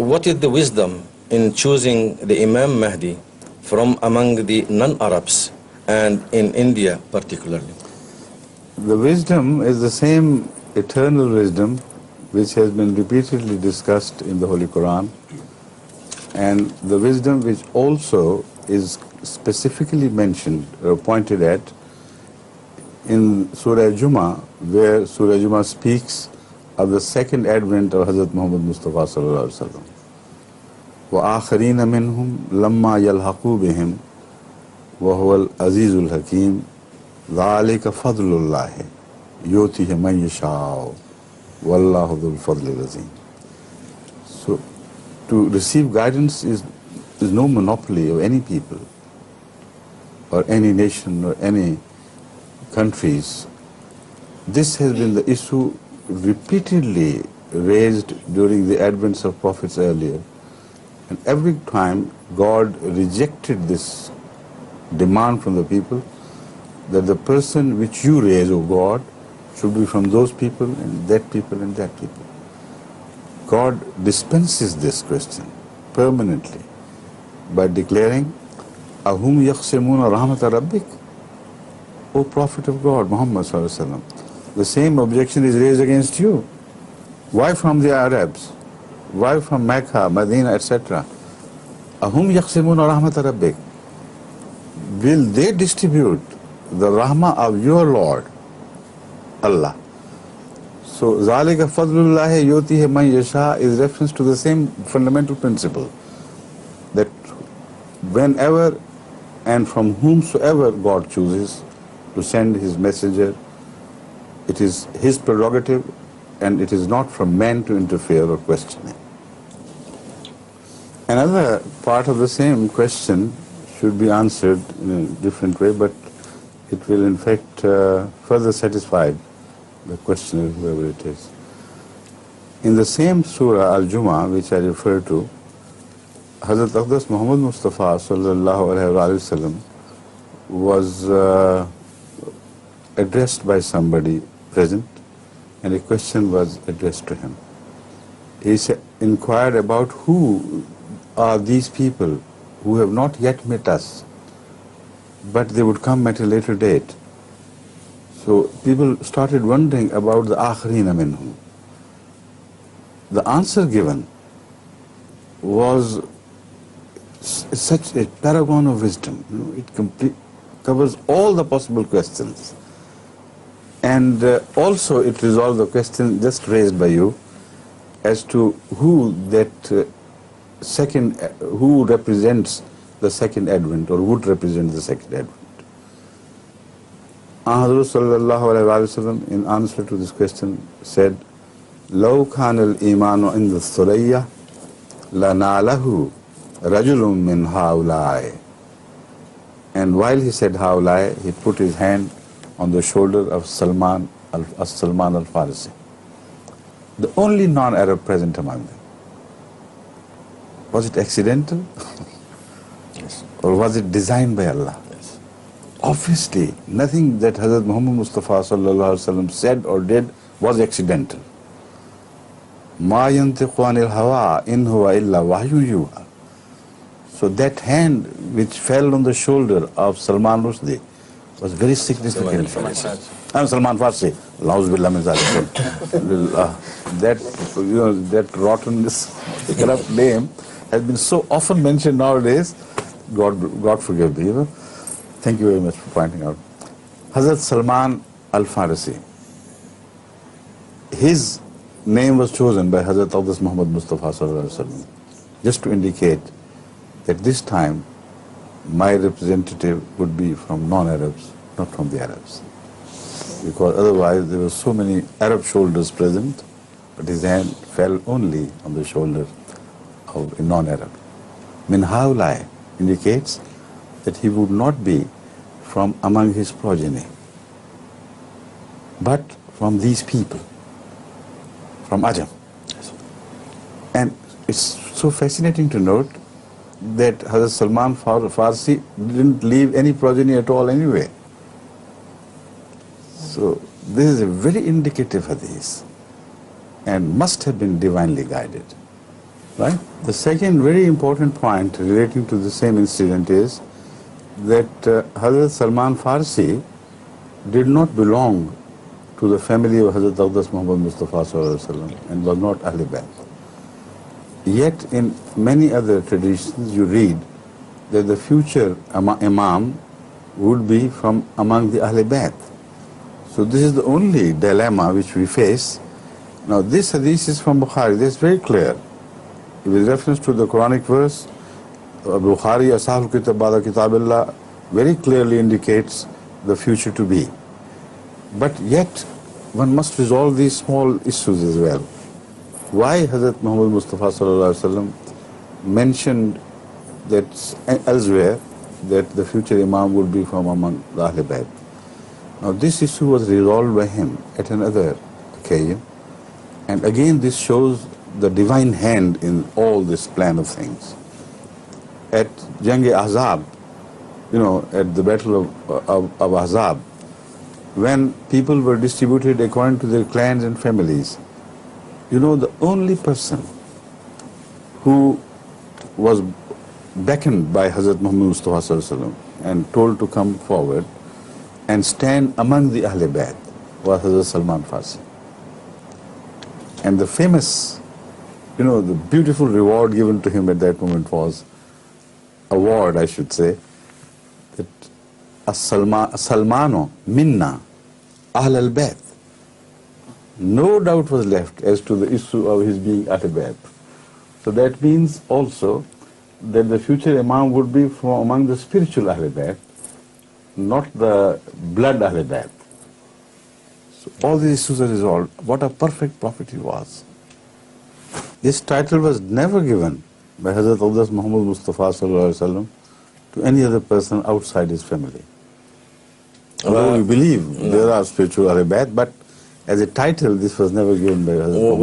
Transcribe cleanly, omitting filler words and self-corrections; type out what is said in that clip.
what is the wisdom in choosing the Imam Mahdi from among the non-Arabs and in India particularly? The wisdom is the same eternal wisdom which has been repeatedly discussed in the Holy Quran, and the wisdom which also is specifically mentioned or pointed at in Surah Jummah, where Surah Jummah speaks of the second advent of Hazrat Muhammad Mustafa sallallahu alaihi wasallam. وَآخَرِينَ مِنْهُمْ لَمَّا يَلْحَقُوا بِهِمْ وَهُوَ الْعَزِيزُ الْحَكِيمُ ذَلِكَ فَضْلُ اللَّهِ يُؤْتِيهِ مَن يَشَاءُ وَاللَّهُ ذُو الْفَضْلِ الْعَظِيمِ. So, to receive guidance is no monopoly of any people or any nation or any countries. This has been the issue repeatedly raised during the advents of prophets earlier. And every time God rejected this demand from the people that the person which you raise, O God, should be from those people and that people and that people. God dispenses this question permanently by declaring, Ahum yaqsimuna rahmat rabbik? O Prophet of God, Muhammad sallallahu alaihi wasallam, the same objection is raised against you. Why from the Arabs? Why from Mecca, Medina, etc.? Ahum yaqsimuna rahmat rabbik? Will they distribute the rahmah of your Lord, Allah? So, Zalika fadlullahi yutihi man yasha is reference to the same fundamental principle, that whenever and from whomsoever God chooses to send His messenger, it is His prerogative and it is not from man to interfere or question it. Another part of the same question should be answered in a different way, but it will in fact further satisfy the questioner, whoever it is. In the same Surah Al-Jummah, which I refer to, Hazrat Aqdas Muhammad Mustafa sallallahu alaihi wasallam was addressed by somebody present, and a question was addressed to him. He inquired about who are these people who have not yet met us, but they would come at a later date. So people started wondering about the akharina minhum. The answer given was such a paragon of wisdom. It covers all the possible questions. And also it resolves the question just raised by you as to who that who represents the second advent or would represent the second advent. Hazrat sallallahu alaihi wasallam, in answer to this question, said, "Law kana al-imanu inda thurayya lanalahu rajulun min haulai." And while he said haulai, he put his hand on the shoulder of Salman al-Farisi, the only non-Arab present among them. Was it accidental? Yes. Or was it designed by Allah? Yes. Obviously, nothing that Hazrat Muhammad Mustafa sallallahu alaihi wasallam said or did was accidental. Ma yantiqu anil hawa in huwa illa wahyun yuha. So that hand which fell on the shoulder of Salman Rushdie was very significant. Salman Farsi. That rottenness, the corrupt name, has been so often mentioned nowadays. God forgive me. Thank you very much for pointing out. Hazrat Salman al-Farisi. His name was chosen by Hazrat Aqdas Muhammad Mustafa sallallahu alaihi wasallam, just to indicate that this time my representative would be from non-Arabs, not from the Arabs. Because otherwise there were so many Arab shoulders present, but his hand fell only on the shoulder of a non-Arab. Min haulai indicates that he would not be from among his progeny, but from these people, from Ajam. And it's so fascinating to note that Hazrat Salman Farsi didn't leave any progeny at all anyway. So this is a very indicative hadith and must have been divinely guided. Right? The second very important point relating to the same incident is that Hazrat Salman Farsi did not belong to the family of Hazrat Aqdas Muhammad Mustafa Sallallahu Alaihi Wasallam and was not Ahl Bayt. Yet in many other traditions you read that the future Imam would be from among the Ahl Bayt. So this is the only dilemma which we face. Now this hadith is from Bukhari. This is very clear. With reference to the Quranic verse, Bukhari, Asahul Kitab Bada Kitabillah, very clearly indicates the future to be. But yet, one must resolve these small issues as well. Why Hazrat Muhammad Mustafa Sallallahu Alaihi Wasallam mentioned that elsewhere that the future Imam would be from among the Ahl Bayt? Now this issue was resolved by him at another occasion. And again this shows the divine hand in all this plan of things. At Jang-e-Ahzab, at the battle of Ahzab, when people were distributed according to their clans and families, the only person who was beckoned by Hazrat Muhammad Mustafa Sallallahu Alaihi Wasallam and told to come forward and stand among the Ahl Bayt was Hazrat Salman Farsi. And the famous, the beautiful reward given to him at that moment was, award I should say, that Salmano minna Ahl al-Bayt. No doubt was left as to the issue of his being Ahl Bayt. So that means also that the future Imam would be from among the spiritual Ahl Bayt, not the blood Ahl Bayt. So all these issues are resolved. What a perfect prophet he was. This title was never given by Hazrat Aqdas Muhammad Mustafa Sallallahu Alaihi Wasallam to any other person outside his family. Although we believe there are spiritual Ahl Bayt, but as a title this was never given by Hazrat Muhammad.